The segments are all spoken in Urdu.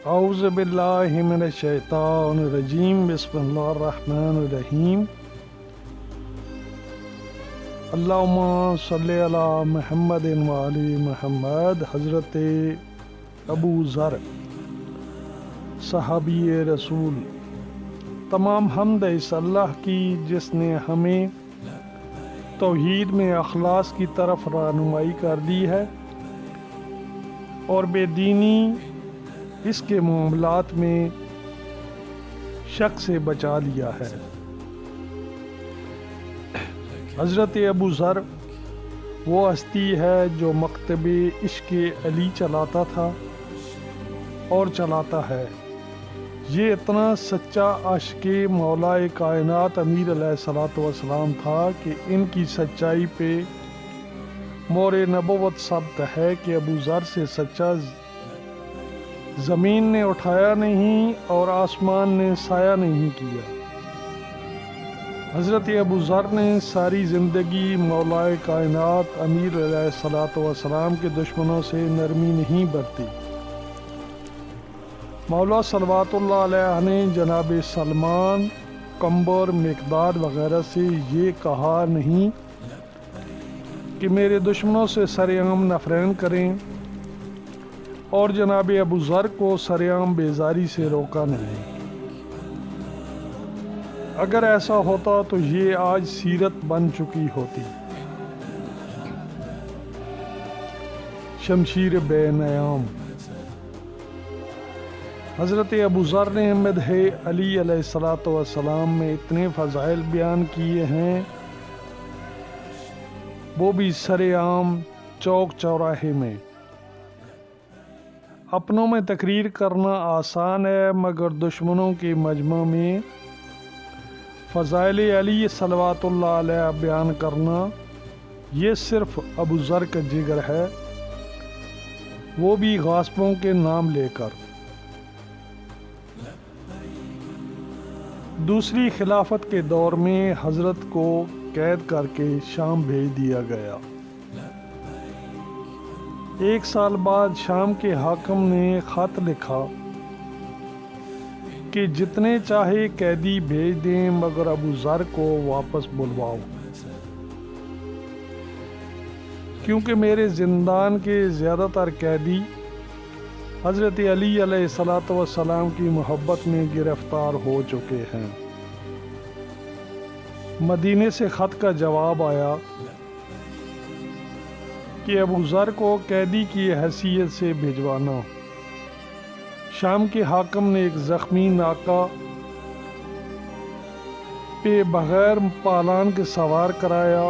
اعوذ باللہ من الشیطان الرجیم بسم اللہ الرحمن الرحیم اللہم صلی علی محمد وعلی محمد۔ حضرت ابو ذر صحابی رسول، تمام حمد اس اللہ کی جس نے ہمیں توحید میں اخلاص کی طرف رہنمائی کر دی ہے اور بے دینی اس کے معاملات میں شک سے بچا لیا ہے۔ حضرت ابو ذر وہ ہستی ہے جو مکتب عشق علی چلاتا تھا اور چلاتا ہے۔ یہ اتنا سچا عاشق مولا کائنات امیر علیہ الصلوۃ والسلام تھا کہ ان کی سچائی پہ مور نبوت ثبت ہے کہ ابو ذر سے سچا زمین نے اٹھایا نہیں اور آسمان نے سایہ نہیں کیا۔ حضرت ابو ذر نے ساری زندگی مولا کائنات امیر علیہ الصلوۃ والسلام کے دشمنوں سے نرمی نہیں برتی۔ مولا صلوات اللہ علیہ نے جناب سلمان، قمبر، مقداد وغیرہ سے یہ کہا نہیں کہ میرے دشمنوں سے سرعام نفرین کریں، اور جناب ابو ذر کو سرعام بیزاری سے روکا نہیں۔ اگر ایسا ہوتا تو یہ آج سیرت بن چکی ہوتی۔ شمشیر بے نیام۔ حضرت ابو ذر نے مدح علی علیہ الصلوۃ والسلام میں اتنے فضائل بیان کیے ہیں، وہ بھی سرعام چوک چوراہے میں۔ اپنوں میں تقریر کرنا آسان ہے، مگر دشمنوں کے مجمع میں فضائل علی صلوات اللہ علیہ بیان کرنا یہ صرف ابو ذر کا جگر ہے، وہ بھی غاصبوں کے نام لے کر۔ دوسری خلافت کے دور میں حضرت کو قید کر کے شام بھیج دیا گیا۔ 1 سال بعد شام کے حاکم نے خط لکھا کہ جتنے چاہے قیدی بھیج دیں مگر ابو ذر کو واپس بلواؤ، کیونکہ میرے زندان کے زیادہ تر قیدی حضرت علی علیہ الصلوۃ والسلام کی محبت میں گرفتار ہو چکے ہیں۔ مدینے سے خط کا جواب آیا کہ ابو ذر کو قیدی کی حیثیت سے بھجوانا۔ شام کے حاکم نے ایک زخمی ناکا پہ بغیر پالان کے سوار کرایا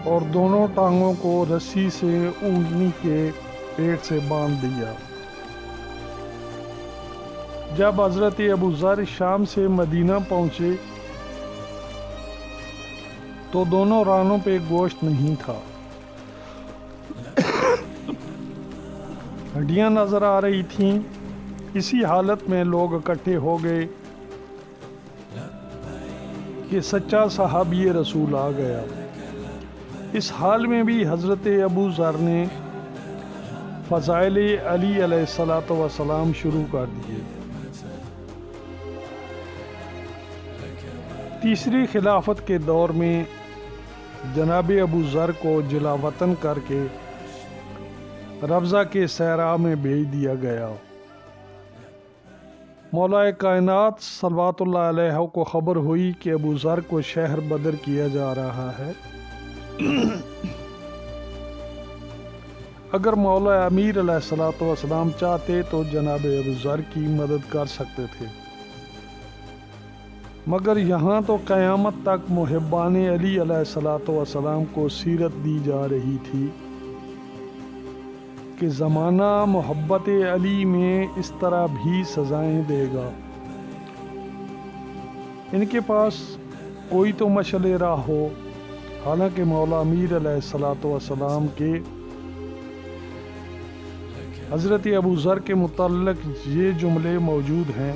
اور دونوں ٹانگوں کو رسی سے اونٹنی کے پیٹ سے باندھ دیا۔ جب حضرت ابو ذر شام سے مدینہ پہنچے تو دونوں رانوں پہ گوشت نہیں تھا، ہڈیاں نظر آ رہی تھیں۔ اسی حالت میں لوگ اکٹھے ہو گئے کہ سچا صحابی رسول آ گیا۔ اس حال میں بھی حضرت ابو ذر نے فضائل علی علیہ الصلوۃ والسلام شروع کر دیے۔ تیسری خلافت کے دور میں جناب ابو ذر کو جلا وطن کر کے ربضہ کے صحرا میں بھیج دیا گیا۔ مولا کائنات صلوات اللہ علیہ کو خبر ہوئی کہ ابو ذر کو شہر بدر کیا جا رہا ہے۔ اگر مولا امیر علیہ الصلوۃ والسلام چاہتے تو جناب ابو ذر کی مدد کر سکتے تھے، مگر یہاں تو قیامت تک محبان علی علیہ الصلوۃ والسلام کو سیرت دی جا رہی تھی کہ زمانہ محبت علی میں اس طرح بھی سزائیں دے گا۔ ان کے پاس کوئی تو مشعل راہ ہو۔ حالانکہ مولا امیر علیہ الصلوۃ والسلام کے حضرت ابو ذر کے متعلق یہ جملے موجود ہیں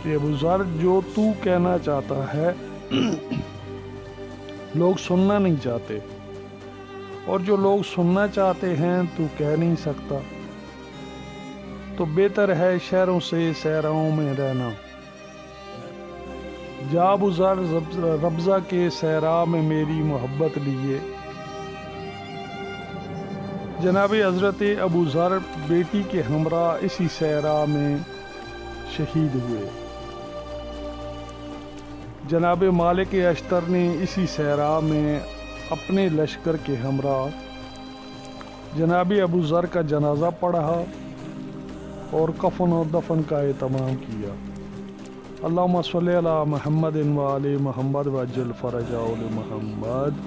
کہ ابو ذر جو تو کہنا چاہتا ہے لوگ سننا نہیں چاہتے، اور جو لوگ سننا چاہتے ہیں تو کہہ نہیں سکتا۔ تو بہتر ہے شہروں سے صحراؤں میں رہنا۔ جا ابو ذر ربضہ کے صحرا میں میری محبت لیے۔ جناب حضرت ابو ذر بیٹی کے ہمراہ اسی صحرا میں شہید ہوئے۔ جناب مالک اشتر نے اسی صحرا میں اپنے لشکر کے ہمراہ جناب ابو ذر کا جنازہ پڑھا اور کفن و دفن کا اہتمام کیا۔ اللہم صلی علی محمد و آل محمد وعجل فرجہ آل محمد۔